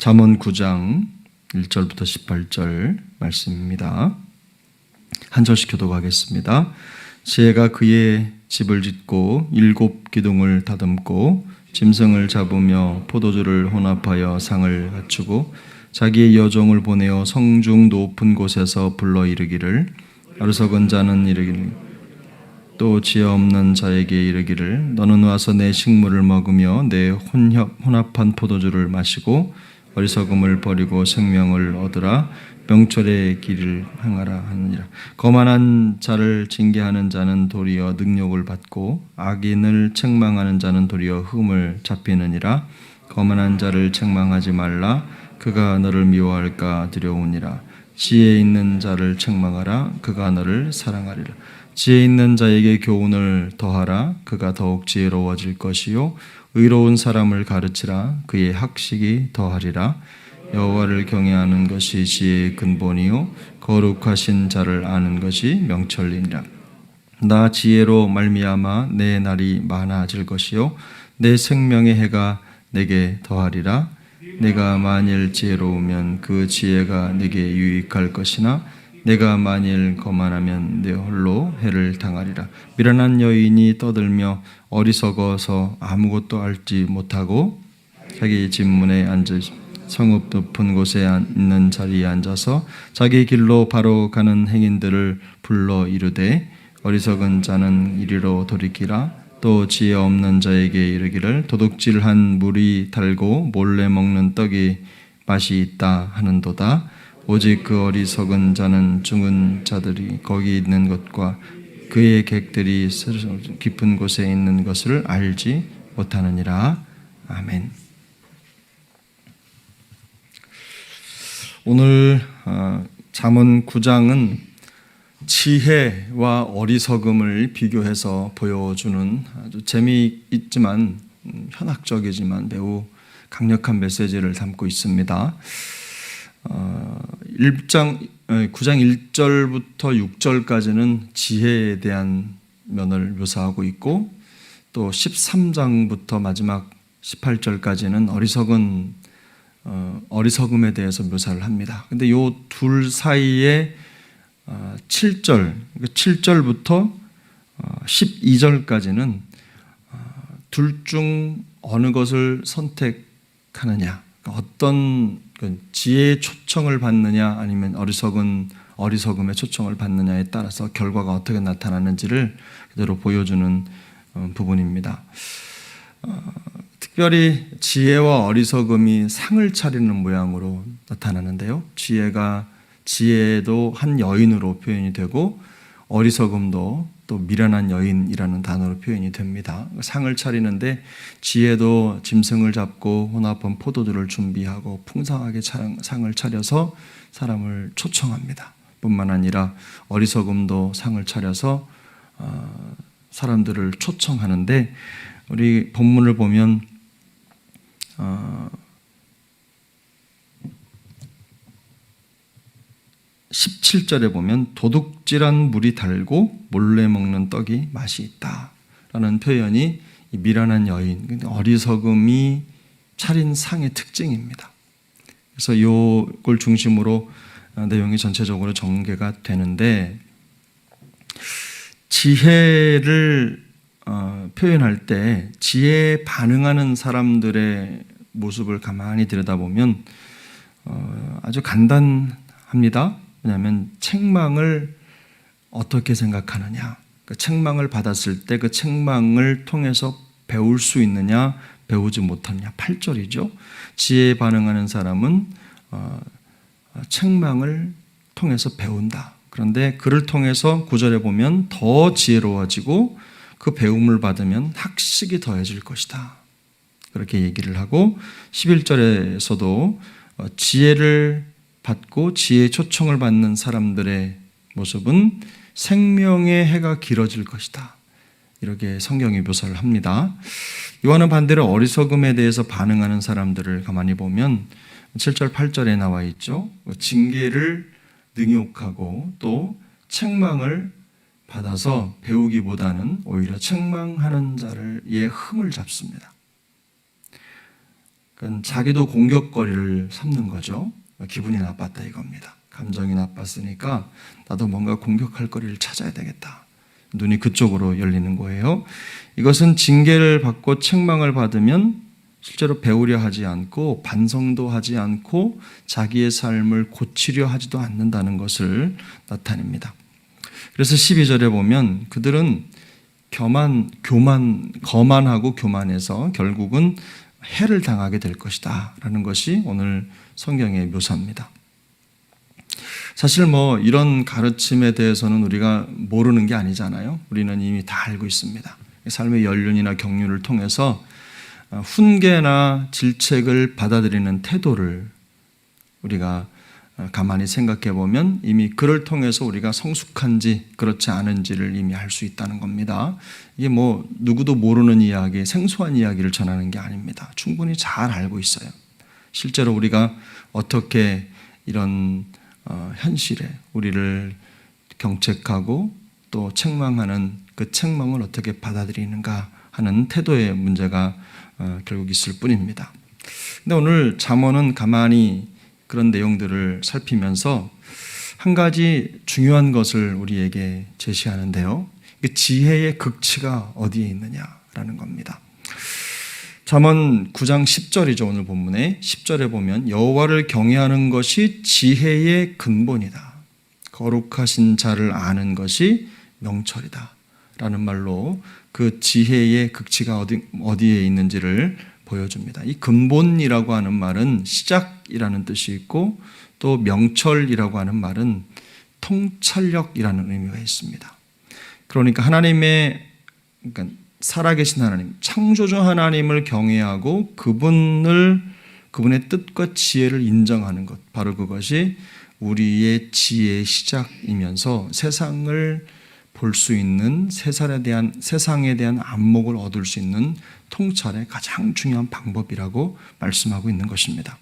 잠언 9장 1절부터 18절 말씀입니다. 한 절씩 교독하겠습니다. 지혜가 그의 집을 짓고 7 기둥을 다듬고 짐승을 잡으며 포도주를 혼합하여 상을 갖추고 자기의 여종을 보내어 성중 높은 곳에서 불러 이르기를 어리석은 자는 이르기를 또 지혜 없는 자에게 이르기를 너는 와서 내 식물을 먹으며 내 혼합한 포도주를 마시고 어리석음을 버리고 생명을 얻으라. 명철의 길을 행하라 하느니라. 거만한 자를 징계하는 자는 도리어 능욕을 받고 악인을 책망하는 자는 도리어 흠을 잡히느니라. 거만한 자를 책망하지 말라. 그가 너를 미워할까 두려우니라. 지혜 있는 자를 책망하라. 그가 너를 사랑하리라. 지혜 있는 자에게 교훈을 더하라. 그가 더욱 지혜로워질 것이요 의로운 사람을 가르치라. 그의 학식이 더하리라. 여호와를 경외하는 것이 지혜의 근본이요 거룩하신 자를 아는 것이 명철이니라. 나 지혜로 말미암아 내 날이 많아질 것이요 내 생명의 해가 내게 더하리라. 내가 만일 지혜로우면 그 지혜가 내게 유익할 것이나 내가 만일 거만하면 내 홀로 해를 당하리라. 미련한 여인이 떠들며 어리석어서 아무것도 알지 못하고 자기 집문에 앉으 성읍 높은 곳에 있는 자리에 앉아서 자기 길로 바로 가는 행인들을 불러 이르되 어리석은 자는 이리로 돌이키라. 또 지혜 없는 자에게 이르기를 도둑질한 물이 달고 몰래 먹는 떡이 맛이 있다 하는도다. 오직 그 어리석은 자는 죽은 자들이 거기 있는 것과 그의 객들이 깊은 곳에 있는 것을 알지 못하느니라. 아멘. 오늘 잠언 9장은 지혜와 어리석음을 비교해서 보여주는 아주 재미있지만 현학적이지만 매우 강력한 메시지를 담고 있습니다. 9장 1절부터 6절까지는 지혜에 대한 면을 묘사하고 있고 또 13장부터 마지막 18절까지는 어리석음에 대해서 묘사를 합니다. 근데 요 둘 사이에 7절부터 12절까지는 둘 중 어느 것을 선택하느냐, 어떤 지혜의 초청을 받느냐 아니면 어리석음의 초청을 받느냐에 따라서 결과가 어떻게 나타나는지를 그대로 보여주는 부분입니다. 특별히 지혜와 어리석음이 상을 차리는 모양으로 나타나는데요. 지혜도 한 여인으로 표현이 되고 어리석음도 또 미련한 여인이라는 단어로 표현이 됩니다. 상을 차리는데 지혜도 짐승을 잡고 혼합한 포도주를 준비하고 풍성하게 상을 차려서 사람을 초청합니다. 뿐만 아니라 어리석음도 상을 차려서 사람들을 초청하는데 우리 본문을 보면 17절에 보면 도둑질한 물이 달고 몰래 먹는 떡이 맛이 있다 라는 표현이 이 미련한 여인, 어리석음이 차린 상의 특징입니다. 그래서 이걸 중심으로 내용이 전체적으로 전개가 되는데 지혜를 표현할 때 지혜에 반응하는 사람들의 모습을 가만히 들여다보면 아주 간단합니다. 왜냐하면 책망을 어떻게 생각하느냐, 그 책망을 받았을 때 그 책망을 통해서 배울 수 있느냐 배우지 못하느냐 8절이죠. 지혜에 반응하는 사람은 책망을 통해서 배운다. 그런데 그를 통해서 9절에 보면 더 지혜로워지고 그 배움을 받으면 학식이 더해질 것이다. 그렇게 얘기를 하고 11절에서도 지혜를 받고 지혜의 초청을 받는 사람들의 모습은 생명의 해가 길어질 것이다. 이렇게 성경이 묘사를 합니다. 이와는 반대로 어리석음에 대해서 반응하는 사람들을 가만히 보면 7절, 8절에 나와 있죠. 징계를 능욕하고 또 책망을 받아서 배우기보다는 오히려 책망하는 자를 흠을 잡습니다. 그건 자기도 공격거리를 삼는 거죠. 기분이 나빴다 이겁니다. 감정이 나빴으니까 나도 뭔가 공격할 거리를 찾아야 되겠다. 눈이 그쪽으로 열리는 거예요. 이것은 징계를 받고 책망을 받으면 실제로 배우려 하지 않고 반성도 하지 않고 자기의 삶을 고치려 하지도 않는다는 것을 나타냅니다. 그래서 12절에 보면 그들은 거만하고 교만해서 결국은 해를 당하게 될 것이다 라는 것이 오늘 성경의 묘사입니다. 사실 이런 가르침에 대해서는 우리가 모르는 게 아니잖아요. 우리는 이미 다 알고 있습니다. 삶의 연륜이나 경륜을 통해서 훈계나 질책을 받아들이는 태도를 우리가 가만히 생각해 보면 이미 그를 통해서 우리가 성숙한지 그렇지 않은지를 이미 알 수 있다는 겁니다. 이게 누구도 모르는 이야기, 생소한 이야기를 전하는 게 아닙니다. 충분히 잘 알고 있어요. 실제로 우리가 어떻게 이런 현실에 우리를 경책하고 또 책망하는 그 책망을 어떻게 받아들이는가 하는 태도의 문제가 결국 있을 뿐입니다. 근데 오늘 잠언은 가만히 그런 내용들을 살피면서 한 가지 중요한 것을 우리에게 제시하는데요. 지혜의 극치가 어디에 있느냐라는 겁니다. 잠언 9장 10절이죠. 오늘 본문에 10절에 보면 여호와를 경외하는 것이 지혜의 근본이다. 거룩하신 자를 아는 것이 명철이다. 라는 말로 그 지혜의 극치가 어디에 있는지를 보여줍니다. 이 근본이라고 하는 말은 시작이라는 뜻이 있고 또 명철이라고 하는 말은 통찰력이라는 의미가 있습니다. 그러니까 그러니까 살아계신 하나님, 창조주 하나님을 경외하고 그분의 뜻과 지혜를 인정하는 것, 바로 그것이 우리의 지혜의 시작이면서 세상을 볼 수 있는 세상에 대한 안목을 얻을 수 있는 통찰의 가장 중요한 방법이라고 말씀하고 있는 것입니다.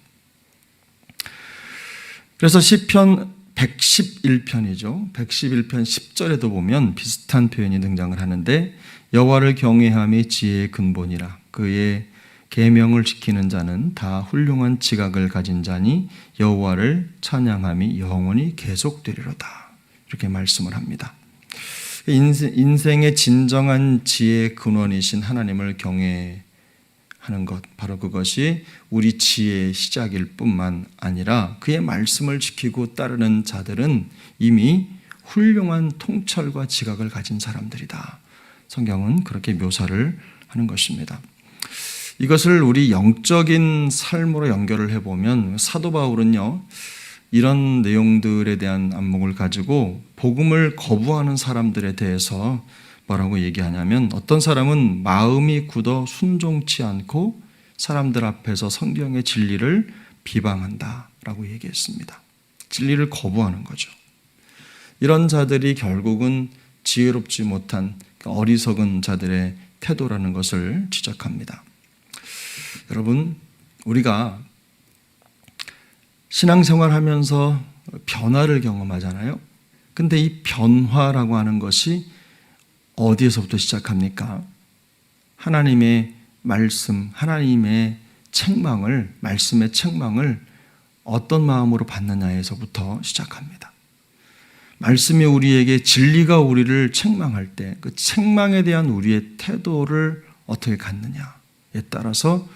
그래서 시편 111편이죠. 111편 10절에도 보면 비슷한 표현이 등장을 하는데 여호와를 경외함이 지혜의 근본이라 그의 계명을 지키는 자는 다 훌륭한 지각을 가진 자니 여호와를 찬양함이 영원히 계속되리로다. 이렇게 말씀을 합니다. 인생의 진정한 지혜의 근원이신 하나님을 경외하는 것, 바로 그것이 우리 지혜의 시작일 뿐만 아니라 그의 말씀을 지키고 따르는 자들은 이미 훌륭한 통찰과 지각을 가진 사람들이다. 성경은 그렇게 묘사를 하는 것입니다. 이것을 우리 영적인 삶으로 연결을 해보면 사도 바울은요, 이런 내용들에 대한 안목을 가지고 복음을 거부하는 사람들에 대해서 뭐라고 얘기하냐면 어떤 사람은 마음이 굳어 순종치 않고 사람들 앞에서 성경의 진리를 비방한다라고 얘기했습니다. 진리를 거부하는 거죠. 이런 자들이 결국은 지혜롭지 못한 어리석은 자들의 태도라는 것을 지적합니다. 여러분, 우리가 신앙생활하면서 변화를 경험하잖아요. 근데 이 변화라고 하는 것이 어디에서부터 시작합니까? 하나님의 말씀, 하나님의 책망을, 말씀의 책망을 어떤 마음으로 받느냐에서부터 시작합니다. 말씀이 우리에게 진리가 우리를 책망할 때 그 책망에 대한 우리의 태도를 어떻게 갖느냐에 따라서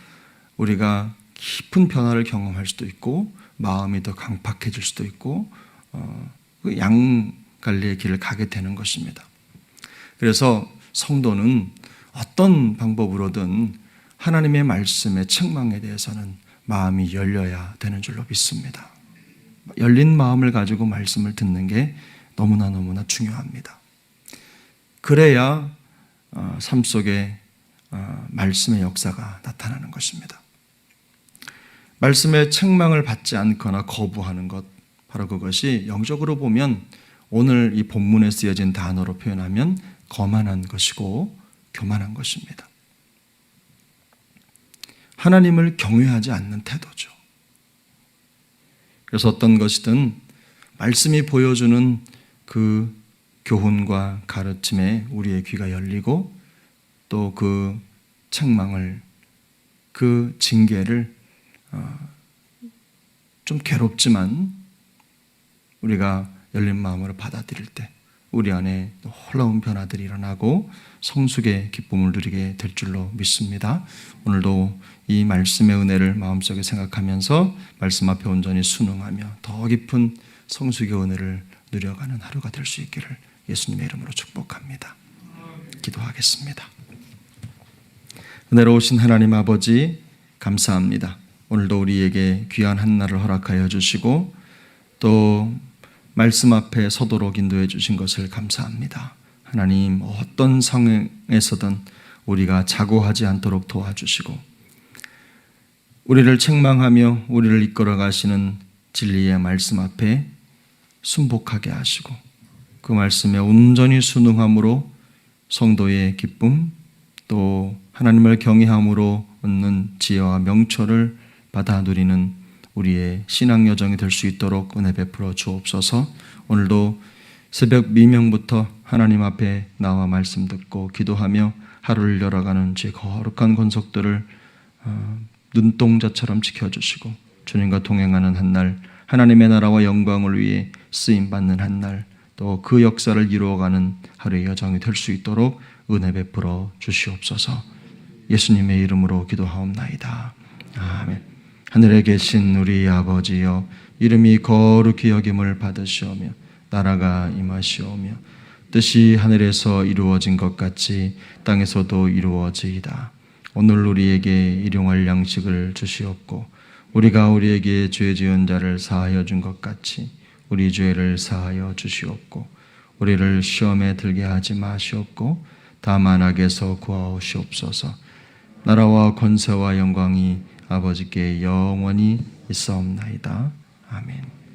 우리가 깊은 변화를 경험할 수도 있고 마음이 더 강팍해질 수도 있고 그 양갈래의 길을 가게 되는 것입니다. 그래서 성도는 어떤 방법으로든 하나님의 말씀의 책망에 대해서는 마음이 열려야 되는 줄로 믿습니다. 열린 마음을 가지고 말씀을 듣는 게 너무나 중요합니다. 그래야 삶 속에 말씀의 역사가 나타나는 것입니다. 말씀의 책망을 받지 않거나 거부하는 것, 바로 그것이 영적으로 보면 오늘 이 본문에 쓰여진 단어로 표현하면 거만한 것이고 교만한 것입니다. 하나님을 경외하지 않는 태도죠. 그래서 어떤 것이든 말씀이 보여주는 그 교훈과 가르침에 우리의 귀가 열리고 또 그 책망을, 그 징계를 좀 괴롭지만 우리가 열린 마음으로 받아들일 때 우리 안에 놀라운 변화들이 일어나고 성숙의 기쁨을 누리게 될 줄로 믿습니다. 오늘도 이 말씀의 은혜를 마음속에 생각하면서 말씀 앞에 온전히 순응하며 더 깊은 성숙의 은혜를 누려가는 하루가 될 수 있기를 예수님의 이름으로 축복합니다. 기도하겠습니다. 은혜로우신 하나님 아버지 감사합니다. 오늘도 우리에게 귀한 한날을 허락하여 주시고 또 말씀 앞에 서도록 인도해 주신 것을 감사합니다. 하나님, 어떤 상황에서든 우리가 자고하지 않도록 도와주시고 우리를 책망하며 우리를 이끌어 가시는 진리의 말씀 앞에 순복하게 하시고 그 말씀에 온전히 순응함으로 성도의 기쁨 또 하나님을 경외함으로 얻는 지혜와 명철을 받아 누리는 우리의 신앙 여정이 될 수 있도록 은혜 베풀어 주옵소서. 오늘도 새벽 미명부터 하나님 앞에 나와 말씀 듣고 기도하며 하루를 열어가는 제 거룩한 권속들을 눈동자처럼 지켜주시고 주님과 동행하는 한날, 하나님의 나라와 영광을 위해 쓰임받는 한날, 또 그 역사를 이루어가는 하루의 여정이 될 수 있도록 은혜 베풀어 주시옵소서. 예수님의 이름으로 기도하옵나이다. 아멘. 하늘에 계신 우리 아버지여, 이름이 거룩히 여김을 받으시오며 나라가 임하시오며 뜻이 하늘에서 이루어진 것 같이 땅에서도 이루어지이다. 오늘 우리에게 일용할 양식을 주시옵고 우리가 우리에게 죄 지은 자를 사하여 준 것 같이 우리 죄를 사하여 주시옵고 우리를 시험에 들게 하지 마시옵고 다만 악에서 구하옵시옵소서. 나라와 권세와 영광이 아버지께 영원히 있사옵나이다. 아멘.